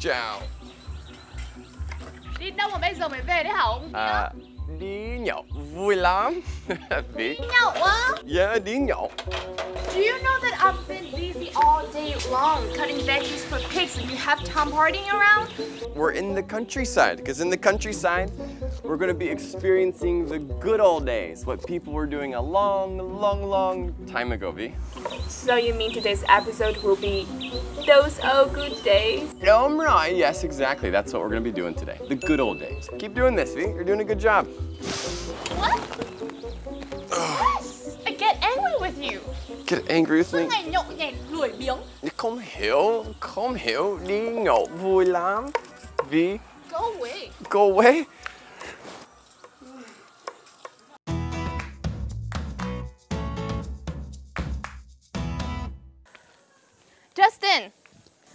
Chào. Đi đâu mà bây giờ mới về đấy hả ông? Đi nhậu vui lắm. Đi nhậu á? Yeah, đi nhậu. Do you know that I've been busy all day long cutting veggies for pigs and you have Tom partying around? We're in the countryside, because in the countryside, we're going to be experiencing the good old days, what people were doing a long time ago, V. So you mean today's episode will be those old good days? I'm right. Yes, exactly. That's what we're going to be doing today. The good old days. Keep doing this, V. You're doing a good job. What? Yes! I get angry with you. Get angry with me? Suốt ngày nhậu nhẹt, lười biếng. Không hiểu, đi nhậu vui lắm. V. Go away. Go away? Dustin,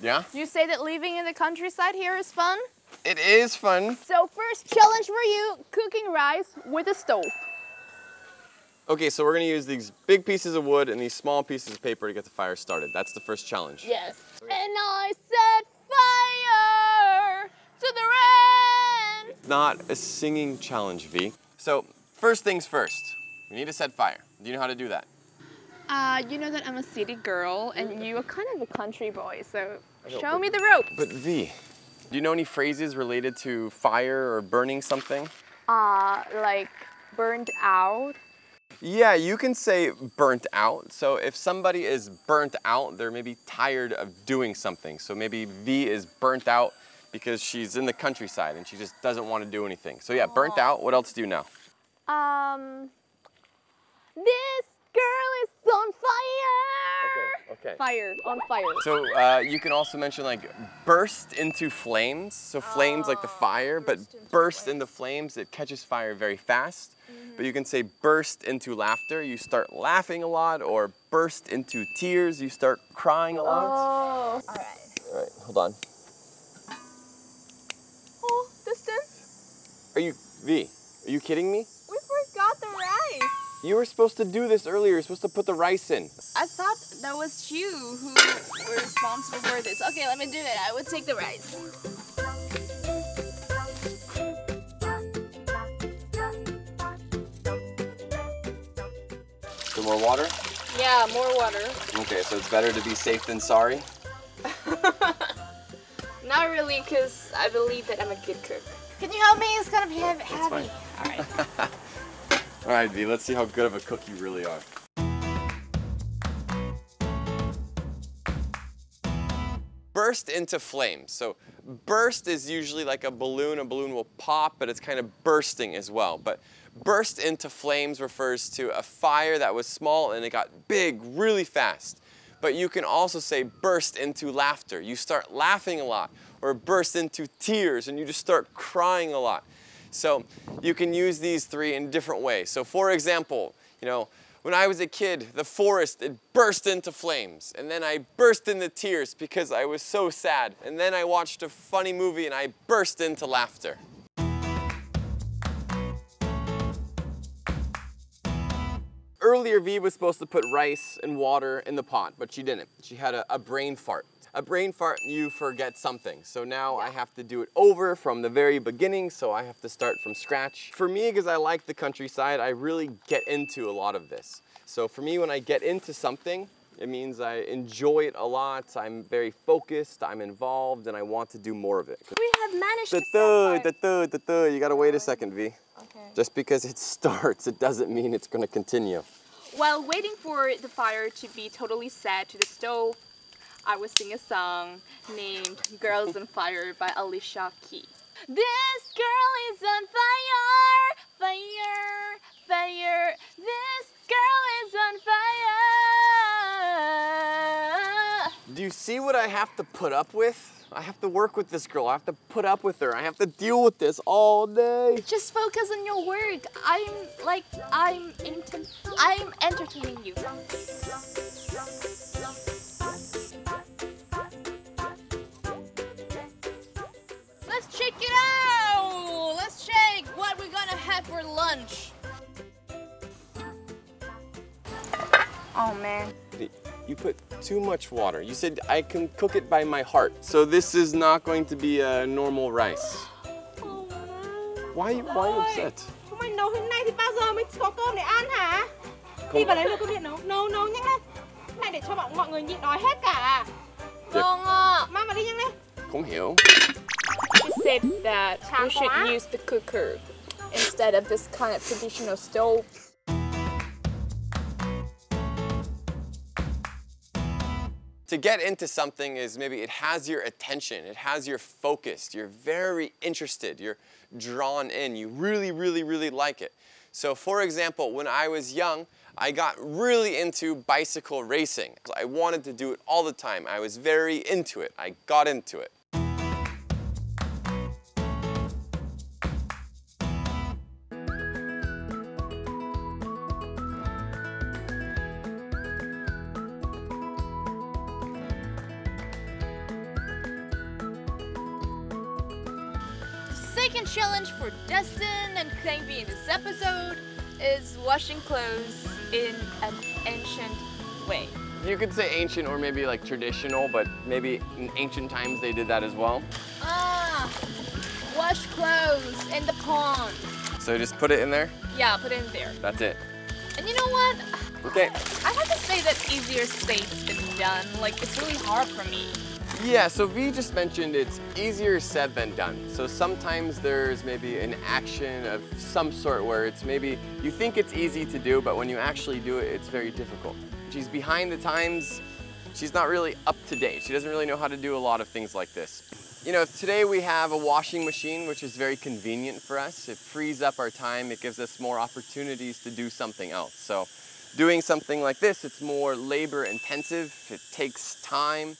Yeah? you say that living in the countryside here is fun? It is fun. So first challenge for you, cooking rice with a stove. Okay, so we're gonna use these big pieces of wood and these small pieces of paper to get the fire started. That's the first challenge. Yes. And I set fire to the rain. Not a singing challenge, V. So, first things first. We need to set fire. Do you know how to do that? You know that I'm a city girl and you are kind of a country boy, so show me the ropes. But V, do you know any phrases related to fire or burning something? Like burned out. Yeah, you can say burnt out. So if somebody is burnt out, they're maybe tired of doing something. So maybe V is burnt out because she's in the countryside and she just doesn't want to do anything. So yeah, burnt out. What else do you know? This girl is on fire. Okay. Fire, on fire. So you can also mention like burst into flames. So flames like the fire, but burst into flames, it catches fire very fast. But you can say burst into laughter, you start laughing a lot, or burst into tears, you start crying a lot. Oh, all Alright, hold on. Oh, Dustin, V, are you kidding me? we forgot the rice. You were supposed to do this earlier, you're supposed to put the rice in. I thought that was you who were responsible for this. Okay, let me do it. I would take the rice. Some more water? Yeah, more water. Okay, so it's better to be safe than sorry? Not really, because I believe that I'm a good cook. Can you help me? It's gonna be heavy. Fine. All right. All right, V, let's see how good of a cook you really are. Burst into flames. So burst is usually like a balloon. A balloon will pop, but it's kind of bursting as well. But burst into flames refers to a fire that was small and it got big really fast. But you can also say burst into laughter. You start laughing a lot. Or burst into tears and you just start crying a lot. So you can use these three in different ways. So for example, you know, when I was a kid, the forest, it burst into flames. And then I burst into tears because I was so sad. And then I watched a funny movie and I burst into laughter. Earlier, V was supposed to put rice and water in the pot, but she didn't. She had a brain fart. A brain fart, you forget something. So now I have to do it over from the very beginning, so I have to start from scratch. For me, because I like the countryside, I really get into a lot of this. So for me, when I get into something, it means I enjoy it a lot, I'm very focused, I'm involved, and I want to do more of it. We have managed to start. You gotta wait a second, V. Okay. Just because it starts, it doesn't mean it's gonna continue. While waiting for the fire to be totally set to the stove, I was singing a song named Girls on Fire by Alicia Keys. This girl is on fire, fire, fire. This girl is on fire. Do you see what I have to put up with? I have to work with this girl. I have to put up with her. I have to deal with this all day. Just focus on your work. I'm entertaining you. Let's check it out. Let's check what we're gonna have for lunch. Oh man. You put too much water. You said I can cook it by my heart. So this is not going to be a normal rice. Why are you upset? Chúng mày nấu thế này thì bao giờ mới có cơm để ăn hả? Đi vào lấy nồi cơm điện nấu nhanh lên. Cái này để cho mọi người nhịn đói hết cả. Vâng ạ. Mang vào đi nhanh lên. Không hiểu. She said that we should use the cooker instead of this kind of traditional stove. To get into something is maybe it has your attention, it has your focus, you're very interested, you're drawn in, you really, really, really like it. So for example, when I was young, I got really into bicycle racing. I wanted to do it all the time. I was very into it. I got into it. Second challenge for Dustin and Khánh Vy in this episode is washing clothes in an ancient way. You could say ancient or maybe like traditional, but maybe in ancient times they did that as well. Wash clothes in the pond. So just put it in there? Yeah, put it in there. That's it. And you know what? Okay. I have to say that easier said than done. Like, it's really hard for me. Yeah, so V just mentioned it's easier said than done. So sometimes there's maybe an action of some sort where it's maybe you think it's easy to do, but when you actually do it, it's very difficult. She's behind the times. She's not really up to date. She doesn't really know how to do a lot of things like this. You know, today we have a washing machine, which is very convenient for us. It frees up our time. It gives us more opportunities to do something else. So doing something like this, it's more labor intensive. It takes time.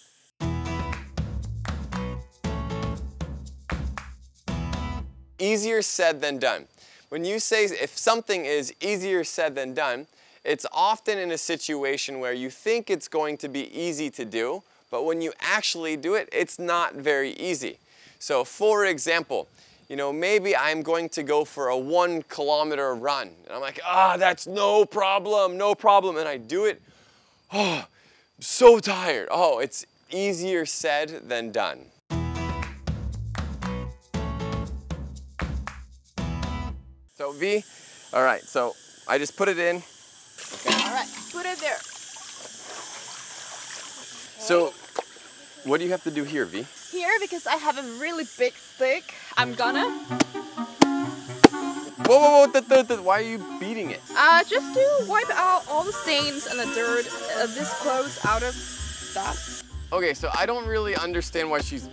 Easier said than done. When you say if something is easier said than done, it's often in a situation where you think it's going to be easy to do, but when you actually do it, it's not very easy. So for example, you know, maybe I'm going to go for a 1 kilometer run. And I'm like, that's no problem. And I do it. Oh, I'm so tired. Oh, it's easier said than done. So V, all right, so I just put it in. Okay. All right, put it there. So what do you have to do here, V? Here, because I have a really big stick, I'm gonna... Whoa, why are you beating it? Just to wipe out all the stains and the dirt of this clothes out of that. Okay, so I don't really understand why she's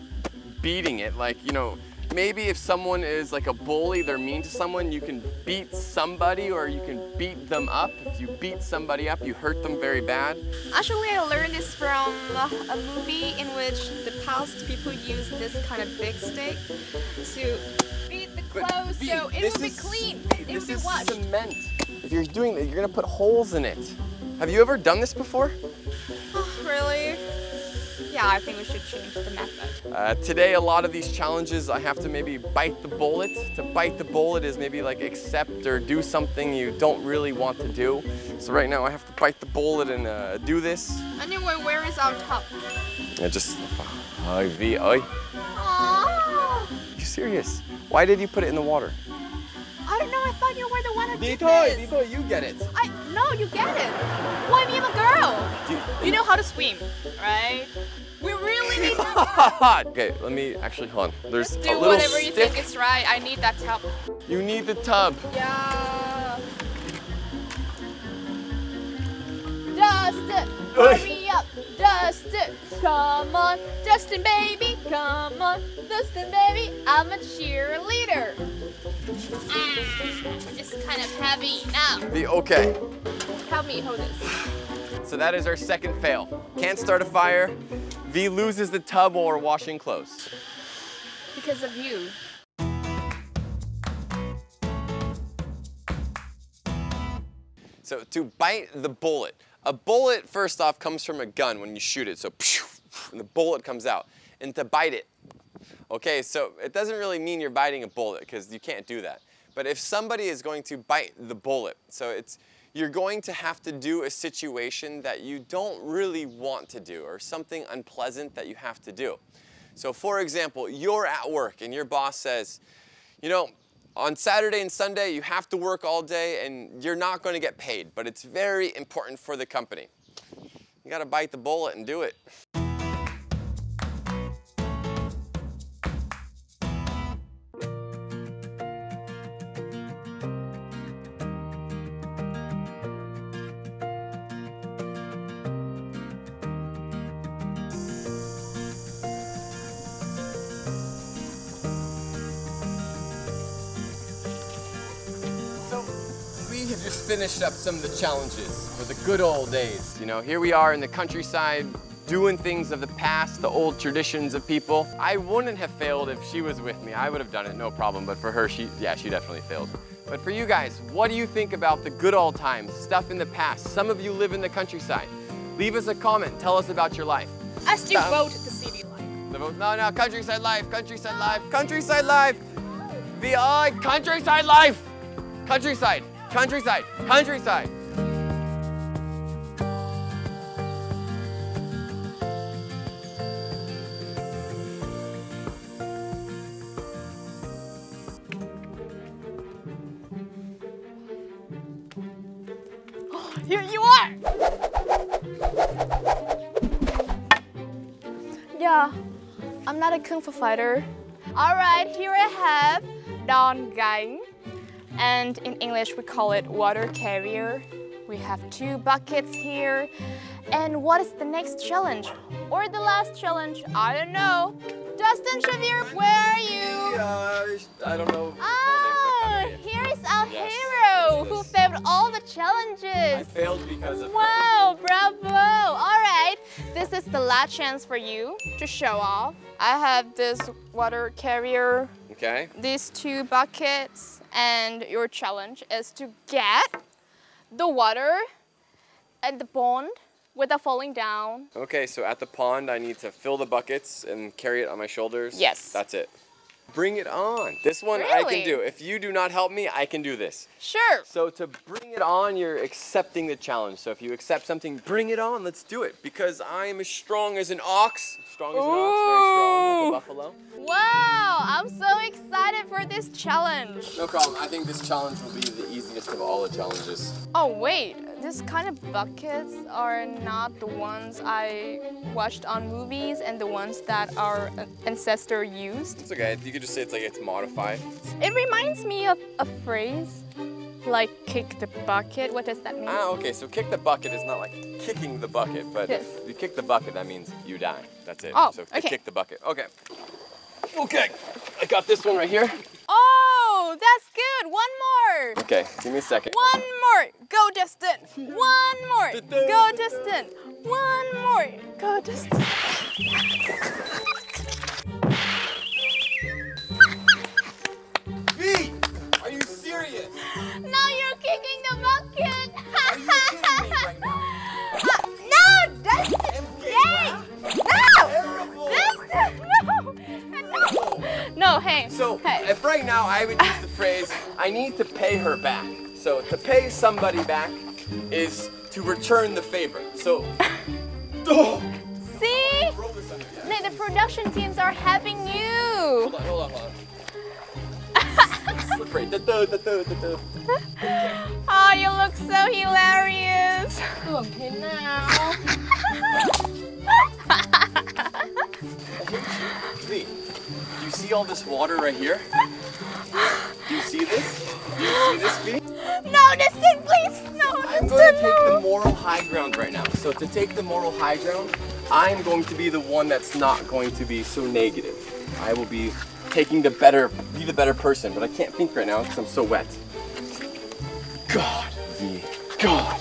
beating it. Like, you know, maybe if someone is like a bully, they're mean to someone, you can beat somebody or you can beat them up. If you beat somebody up, you hurt them very bad. Actually, I learned this from a movie in which the past people use this kind of big stick to beat the clothes so it will be clean. It will be washed. This is cement. If you're doing that, you're gonna put holes in it. Have you ever done this before? Oh, really? Yeah, I think we should change the method. Today, a lot of these challenges, I have to maybe bite the bullet. To bite the bullet is maybe like accept or do something you don't really want to do. So right now, I have to bite the bullet and do this. Anyway, where is our top? I just, V, oi. Aww. You serious? Why did you put it in the water? I don't know, I thought you were the one who did this. Dito, you get it. No, you get it. Why me? I'm a girl. You know how to swim, right? We really need that. Okay, let me actually, hold on. There's Just a do little whatever you stick. think is right. I need that tub. You need the tub. Yeah. Dustin, hurry up. Dustin, come on. Dustin, baby, come on. Dustin, baby, I'm a cheerleader. It's kind of heavy now. Okay. Help me hold this. So that is our second fail. Can't start a fire. V loses the tub while we're washing clothes. Because of you. So to bite the bullet. A bullet, first off, comes from a gun when you shoot it. So and the bullet comes out. And to bite it. Okay, so it doesn't really mean you're biting a bullet because you can't do that. But if somebody is going to bite the bullet, so it's you're going to have to do a situation that you don't really want to do or something unpleasant that you have to do. So for example, you're at work and your boss says, you know, on Saturday and Sunday you have to work all day and you're not going to get paid, but it's very important for the company. You got to bite the bullet and do it. We have just finished up some of the challenges for the good old days. You know, here we are in the countryside doing things of the past, the old traditions of people. I wouldn't have failed if she was with me. I would have done it, no problem. But for her, she definitely failed. But for you guys, what do you think about the good old times, stuff in the past? Some of you live in the countryside. Leave us a comment, tell us about your life. I still vote the city life. The vote, no, countryside life, countryside life, countryside life. Countryside life. Countryside. Countryside, countryside. Here you are! Yeah, I'm not a kung fu fighter. Alright, here I have đòn gánh. And in English we call it water carrier. We have 2 buckets here. And what is the next challenge? Or the last challenge? I don't know. Dustin, Xavier, where are you? I don't know. Oh, here is our hero who failed all the challenges. I failed because of Wow, bravo. All right, this is the last chance for you to show off. I have this water carrier. Okay. These 2 buckets. And your challenge is to get the water at the pond without falling down. Okay, so at the pond, I need to fill the buckets and carry it on my shoulders. Yes. That's it. Bring it on. This one I Really? can do. If you do not help me, I can do this. Sure. So to bring it on, you're accepting the challenge. So if you accept something, bring it on. Let's do it. Because I am as strong as an ox. Strong as an ox, very strong, like a buffalo. Wow, I'm so excited for this challenge. No problem. I think this challenge will be the easiest of all the challenges. Oh wait, this kind of buckets are not the ones I watched on movies and the ones that our ancestor used. It's okay. You could just say it's modified. It reminds me of a phrase like kick the bucket. What does that mean? Ah, okay. So kick the bucket is not like kicking the bucket, but Yes. if you kick the bucket, that means you die. That's it. Oh, so okay. kick the bucket. Okay. Okay. I got this one right here. Oh, that's good. One more. Okay. Give me a second. One more. Go Dustin. One more. Go Dustin. One more. Go Dustin. Vy, are you serious? Now you're kicking the bucket. Are you kidding me right now? No, Dustin. Wow. No. Terrible. Dustin, no. No, hey. So, hey. if right now I would use the phrase, I need to pay her back. So, to pay somebody back is to return the favor. So, oh, See? roll this under. Yeah. The production teams are having you. Hold on. Slippery. Oh, you look so hilarious. Tưởng thế nào? Vy, do you see all this water right here? Do you see this? Do you see this, Vy? No, Dustin, please. No, I'm Dustin, going to take no. the moral high ground right now. So to take the moral high ground, I'm going to be the one that's not going to be so negative. I will be taking be the better person, but I can't think right now because I'm so wet. God, Vy, God.